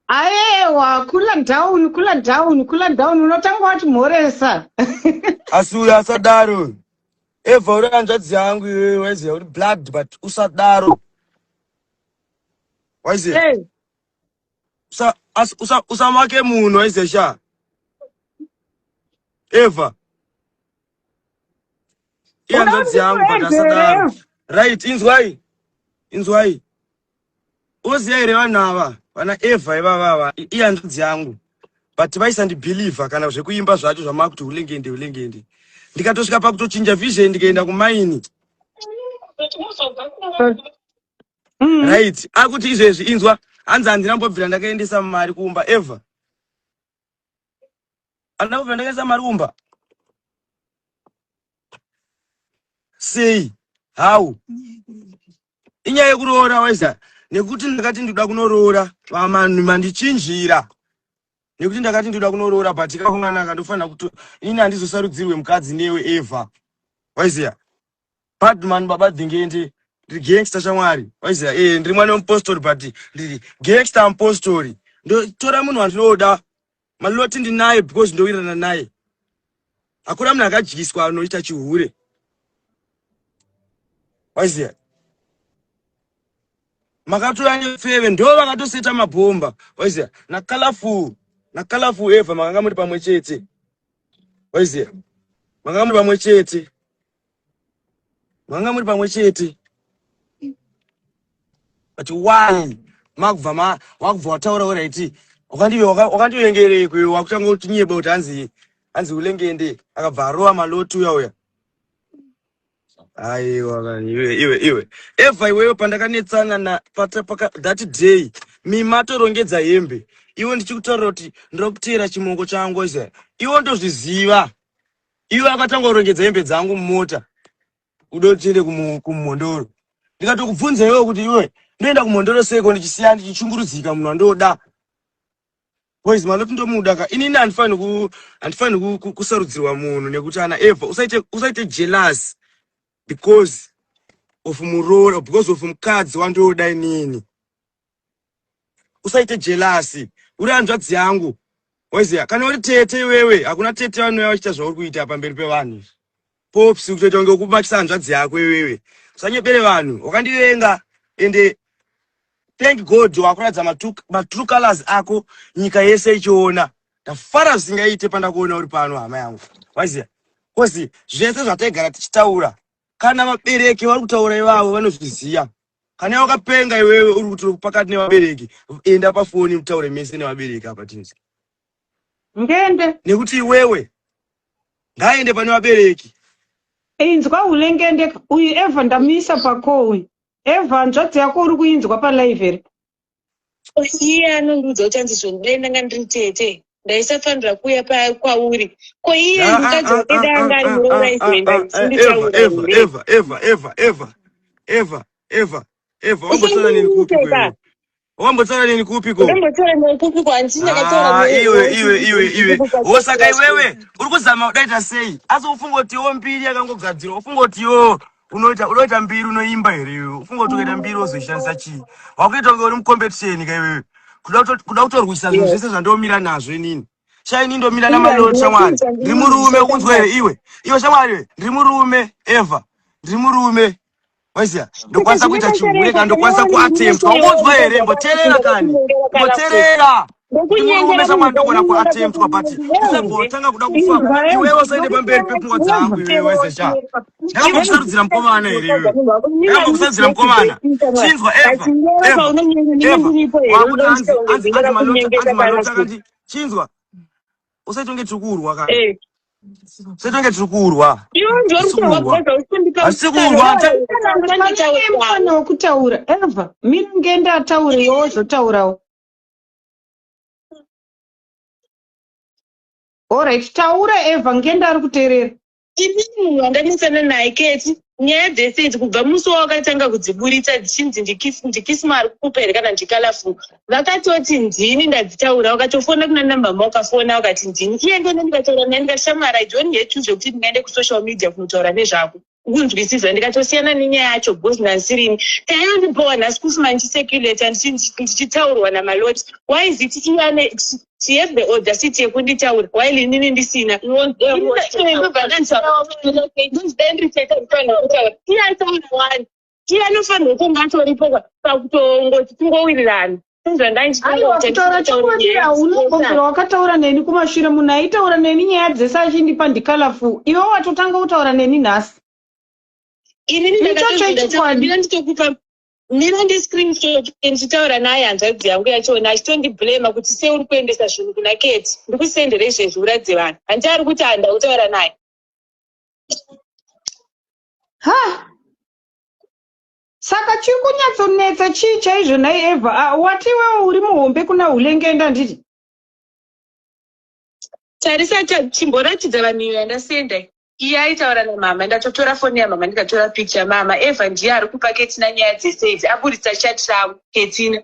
Aiwa, kula down, unotanga wati mhoresa. Asura asadaro. Eva uranzvadzi yangu iwewe waiziva kuti blood but usadaro. Waiziva? Hey. Usamake munhu waiziva sha. Eva. Iyanzvadzi yangu but asadaro. Right, inzwai. Uziya here vanhu ava, vana Eva ivava, iyanzvadzi yangu. But vaisandibhilivha kana zvekuimba zvacho zvamakuti ulengende. Ndikatosvika pakutochinja vision ndikaenda kumaini. Right, akuti izvezvi inzwa, hanzi handinambobvira ndakaendesa mari kuumba Eva. Handinambobvira ndakaendesa mari kuumba. Sei, how? Inyaya yekuroora waiza, nekuti ndakati ndoda kunoroora, vanhu mandichinjira. Nekuti ndakati ndoda kunoroora but ikafunga kandofanira kuti ini handizosarudzirwe mukadzi newe Eva. Waiziya? Badman baba dhingende, ndiri gangster shamwari. Waiziya? Ndiri mwana wemupostori but ndiri gangster mupostori. Ndotora munhu wandinoda. Maloti ndinaye because ndowirirana naye. Hakuna munhu akadyiswa anoita chihure. Waiziya? Makatora nefeve ndo vakatoseta mabhomba. Waiziya? Na colorful Eva makanga muri pamwe chete. Waiziya? Makanga muri pamwe chete. But why? Wakubva wataura uraiti. Wakandivengerei kwe wakutanga kuti nyebe kuti hanzi ulengende akabva arova maloti uya. Aiwa iwe. Eva iwewe pandakanetsana na that day mimatorongedza hembe. Iwe ndichikutaura kuti ndokutera chimongo changu izvo. Iwe ndozviziva. Iwe akatanga kurongedza hembe dzangu mumota. Udotiende kumondoro. Ndikatokubvunza iwe kuti iwe ndoenda kumondoro seko ndichisiya ndichichungurudzika munhu wandoda. Boys maloti ndomuda ka. Inini handifani kusarudzirwa munhu nekuti ana Eva usaite jealous because of muroro, because of mukadzi wandoda inini. Usaite jealous. Uri hanzvadzi yangu. Waiziya? Kana uri tete iwewe, hakuna tete vanouya vachiita zvauri kuita pamberi pevanhu. Popsi kutoita kunge kubakisa hanzvadzi yako iwewe. Usanyepere vanhu. Wakandivenga ende thank God wakuradza true colors ako nyika yese ichiona. Ndafara zvisingaite pandakuona uri pano hama yangu. Waiziya? Kozi zvese zvataigara tichitaura. Kana vabereki vari kutaura ivavo vanozviziya. Kana wakapenga iwewe uri kuti pakati nevabereki, enda pafoni mutaure mese nevabereki apa tinzi. Ngende. Nekuti iwewe ngaende pane vabereki. Inzwa ulengende uyu Eva ndamisa pakowi. Eva hanzvadzi yako uri kuinzwa palive here. Iye anondudza kuti handizvondida ndanga ndiri tete. Ndaisafanira kuuya kwauri. Ko iye mukadzi wapeda anga ari muroora izoenda nditaura. Eva, wambotsara nini kupi kwewe? Wambotsara nini kupi ko? Wambotsara nini kupi ko handisi ndakataura newe. Iwe. Wosaka iwewe uri kuzama kudaita sei? Asi ufunga kuti iwo mbiri yakangogadzirwa. Ufunga kuti iwo unoita mbiri unoimba here iwe. Ufunga kuti ukaita mbiri wozoshandisa chii? Wakuita kunge uri mucompetition ka iwewe. Kuda kutorwisa zvinhu zvese zvandomira nazvo inini. Shaini ndomira namaloti shamwari. Ndiri murume unzwa here iwe. Iwe shamwari ndiri murume Eva. Ndiri murume. Waiziya? Ndokwanisa kuita chihure kana ndokwanisa kuattempt. Unzwa here mboterera kani. Mboterera. Ndiri shamwari ndokona kuattempt but tisambotanga kuda kufa. Iwewe usaende pamberi pepfungwa dzangu iwewe waiziya? Ndakambokusarudzira mukomana here iwewe. Ndakambokusarudzira mukomana. Chinzwa Eva. Wakuti hanzi maloti akati chinzwa. Usaitonge tukurwa kani. Usaitonge tukurwa. Asikurwa. Mfano wokutaura. Eva, miri ngenda ataure iwo zotaurawo. Alright, taura Eva ngenda ari kuteerera. Ini munhu wandanesana naye keti. Nyaya dzese idzi kubva musi wakatanga kudziburitsa dzichinzi ndikismari kupa here kana ndikalafu. Vakatoti ndini ndadzitaura, wakatofona kuna namba wakafona wakati ndini. Iye ndene ndikataura naye ndikashamara I don't hate you zvekuti ndingaende kusocial media kunotaura nezvako. kunzwisisa ndikatosiyana nenyaya yacho bhosi nansirini tayondipowa nhasi kusima ndicirculate ndichitaurwa namaloti why is it iyane she have the audacity yekunditaura while inini ndisina iyanofanirwa kunge atoripo pakutongoti tingowirirana kutaura chakudira unogombera wakataura neni kumashure munhu aitaura neni nyaya dzese achindipa ndikalafu iwe watotanga kutaura neni nhasi nditokupa mina ndiscreenshot ndichitaura naye hanzvadzi yangu yachona achitondiblema kuti seuri kuendesa zvinhu kuna Kate ndikusendere izvezvi uradze vanhu hanti ari kuti handakutaura naye saka chiri kunyatsonetsa chii chaizvo nai Eva wati wewe uri muhombe kuna Ulengenda nditi tarisa chimboratidza vanhu iyo yandasenda iye aitaura namama ndatotora foni yamama ndikatora picture mama Eva ndiye ari kupa Ketina nyaya dzese idzi aburitsa chat ravo Ketina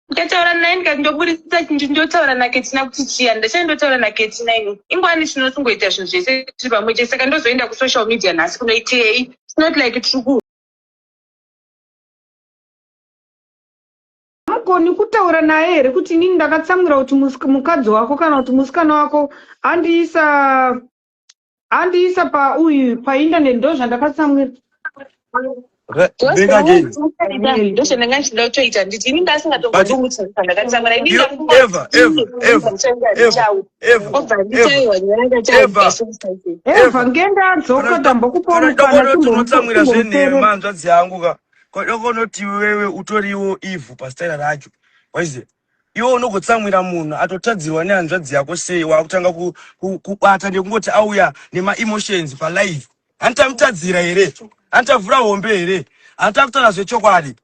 ndikataura naye ndikati ndotaura naKetina kuti chiya ndachandotaura naKetina ini ingwani tinosungoita zvinhu zvese tiri pamwe chete saka ndozoenda kusocial media nhasi kunoitei it's not like tiri hamugoni kutaura naye here kuti inini ndakatsamwira kuti mukadzi wako kana kuti musikana wako andiisa paindaneti ndo zvandakatsamwira ndo zvandanga ndichida kutoita nditi ini ndasingatongodumutsira ndakatsamwira Eva ngenda adzoka tambokupa tinotsamwira zvenhema hanzvadzi yangu ka kodokonoti wewe utoriwo ivhu pastaira racho waiziva iwe unogotsamwira munhu atotadzirwa nehanzvadzi yako sei wakutanga kubata nekungoti auya nemaemotions palive handitamutadzira here handitavhura hombe here handitakutora zvechokwadi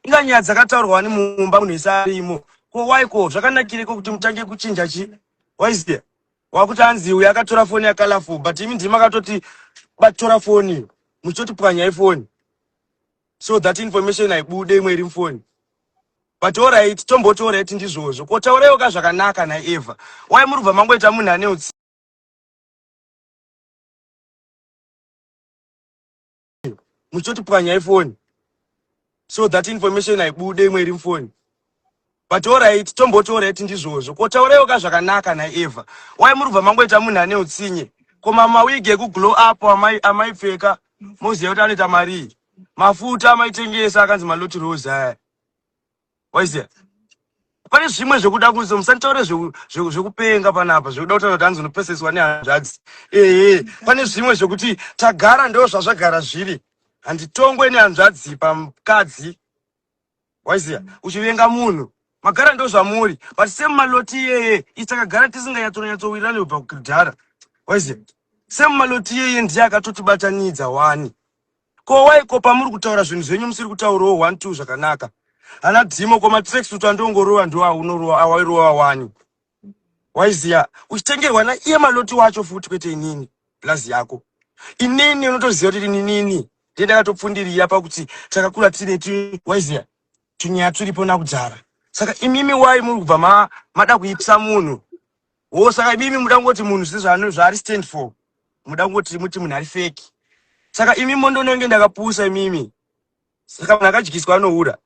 inganyaya dzakataurwa nemumba munhu ese arimo ko waiko zvakanakireko kuti mutange kuchinja chi waiziva wakuti hanzi uyu akatora foni yakalafu but imi ndima akatoti batora foni muchitoti pwanyai foni so that information haibude imwe iri mufoni but alright tomboti alright ndizvozvo kotauraiwo ka zvakanaka naEva wai muri kubva mangoita munhu ane utsi muchitoti pwanyai foni so that information haibude imwe iri mufoni but alright tomboti alright ndizvozvo kotauraiwo ka zvakanaka naEva wai muri kubva mangoita munhu ane utsinye koma mawigi ekuglow up amaipfeka moziva kuti anoita marii mafuta amaitengesa akanzi maloti rose aya waiziva pane zvimwe zvekuda kunzi musanditaure zvekupenga panapa zvekuda kutaura kuti hanzi unopeseswa nehanzvadzi pane zvimwe zvekuti tagara ndo zvazvagara zviri handitongwe nehanzvadzi pamukadzi waiziva uchivenga munhu magara ndo zvamuri but semumaloti iyeye isakagara tisinganyatsonyatsowirani kubva kudhara waiziva semumaloti iyeye ndiye akatotibatanidza wani ko waiko pamuri kutaura zvinhu zvenyu musiri kutaurawo 1 2 zvakanaka hana dhimo koma tracksuit andongorova ndo awairowa wani waiziya uchitengerwa naiye maloti wacho futi kwete inini plazi yako inini unotoziva kuti inini ndiye ndakatopfundirira pakuti takakura tine waiziya tunyaya turipo nakudzara saka imimi wai muri kubva mada kuipisa munhu saka imimi muda kungoti munhu zvaari stand for muda kungoti muti munhu ari feki saka imi mondononge ndakapusa imimi saka munhu akadyiswa anohura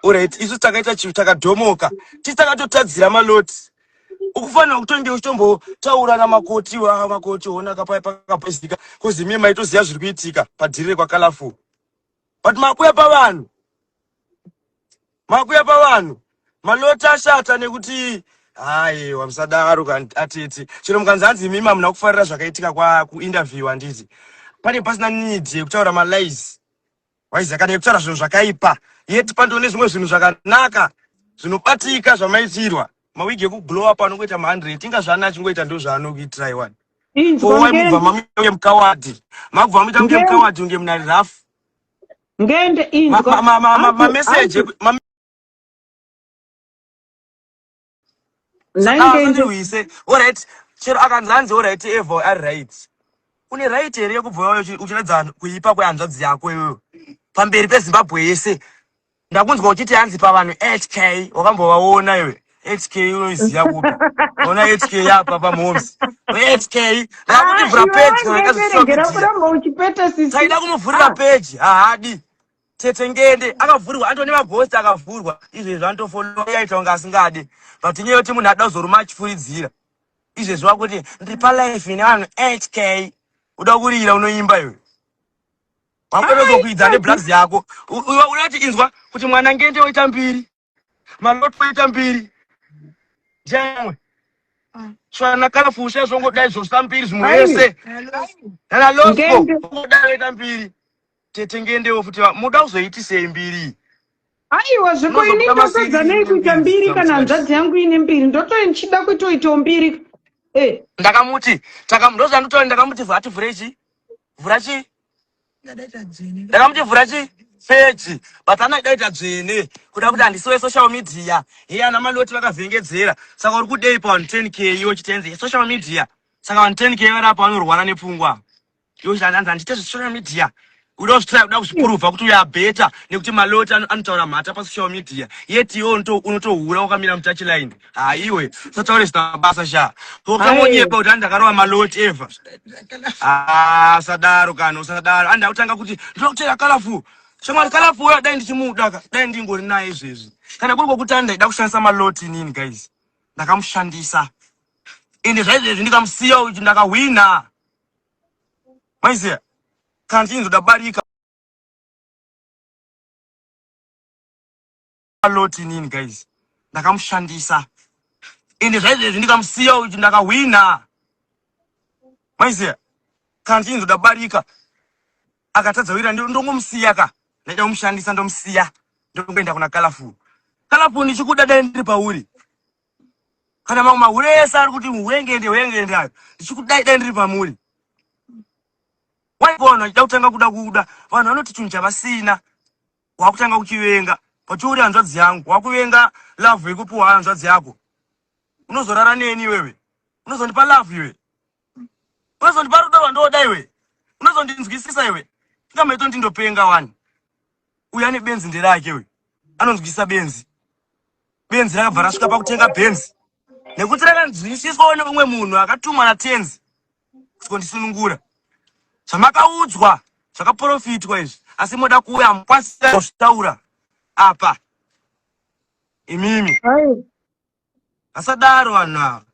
alright isu takaita chinhu takadhomoka tisi takatotadzira maloti ukufanira kutonge uchitombotaura namakoti makoti onaka pakapezika kozi mie maitoziva zviri kuitika padhirire kwakalafu but makuya pavanhu maloti ashata nekuti haiwa musadaro atete chero mukanzi hanzi imimi hamuna kufarira zvakaitika kuinterview handiti pane pasina need yekutaura malies waiziva kana yekutaura zvinhu zvakaipa yeti pandione zvimwe zvinhu zvakanaka zvinobatika zvamaitirwa mawigi ekuglow up anongoita ma100 inga zvaana achingoita ndo zvaanokuitira iwani waimubva mamuye mukawadhi makubva mamuita kunge mukawadhi unge munari rafu ngende mameseji uise alright chero akanzi hanzi alright Eva ari right une right here yekubva uchiradza kuipa kwehanzvadzi yako iwewe pamberi peZimbabwe yese ndakunzwa uchiti hanzi pavanhu 8k wakambovaona iwe 8k unoiziva kupi ona 8k yapa pamhomes 8k ndakutivhura page kana iwewangeberengera kuramba uchipeta sisi. taida kumuvhurira page haadi tete ngende akavhurwa andoni mabhosti akavhurwa izvezvi anotofolowa yaita kunge asingadi but inyaya yoti munhu ada kuzoruma achifuridzira izvezvi wakuti ndiri palife nevanhu 8k uda kurira unoimba iwe wakotozokuidza neblags yako iwe unati inzwa kuti mwana ngende woita mbiri maloto woita mbiri jamwe swana kalafu usezongodai zosta mbiri zvimwe yese nana losco ungodai woita mbiri tete ngendewo futi muda kuzoitisei mbiri aiwa zviko ini ndopedza nei kuita mbiri kana hanzvadzi yangu ine mbiri ndotoi ndichida kuitoitawo mbiri ndakamuti ndozvandotaura ndakamuti vhativhurechi vhurachi ndakamuti vhurachi peji but anadaita dzvene kuda kuti handisiwe social media iye ana maloti vakavhengedzera saka uri kudei pa 10k iwo chitenzi social media saka 10k varapa vanorwara nepfungwa iwo handite social media uda kuzvipuruvha kuti uya beta nekuti maloti anotaura mhata pasocial media yeti iwo unotohura wakamira mutachiline iwe sataure zina basa sha ukamonyepa kuti handakarova maloti eva sadaro kana usadaro handa kutanga kuti ndinokutera kalafu shamwari kalafu uya dai ndichimuda dai ndingori naye izvezvi kana kuri kokuti andaida kushandisa maloti nini guys ndakamushandisa ende zvaizvezvi ndikamusiya uchi ndakahwina maiziya kana chinzodabarika maloti nini guys ndakamushandisa ende zvaizvezvi ndikamusiya uchi ndakahwina maiziya kana chinzodabarika akatadza wira ndongomusiya ka ndaida kumushandisa ndomusiya ndongoenda kuna kalafu ndichikuda dai ndiri pauri kana mamwe mahure ese ari kuti hwengende ayo ndichikudai dai ndiri pamuri waibona chida kutanga kuda vanhu vanoti chinhu chavasina wakutanga kuchivenga pachiuri hanzvadzi yangu wakuvenga lavhu yekupuhwa hanzvadzi yako unozorara neni iwewe unozondipa lavhu iwe unozondipa rudo rwandoda iwe unozondinzwisisa iwe ingameto ndindopenga wani uya nebenzi nderake we anonzwisisa benzi rakabva rasvika pakutenga benzi nekuti rakanzwisiswawo neumwe munhu akatumwa natenzi kusikondisunungura zvamakaudzwa zvakaprofitwa izvi asi moda kuuya hamukwanisa kuzvitaura apa imimi asadaro vanhu ava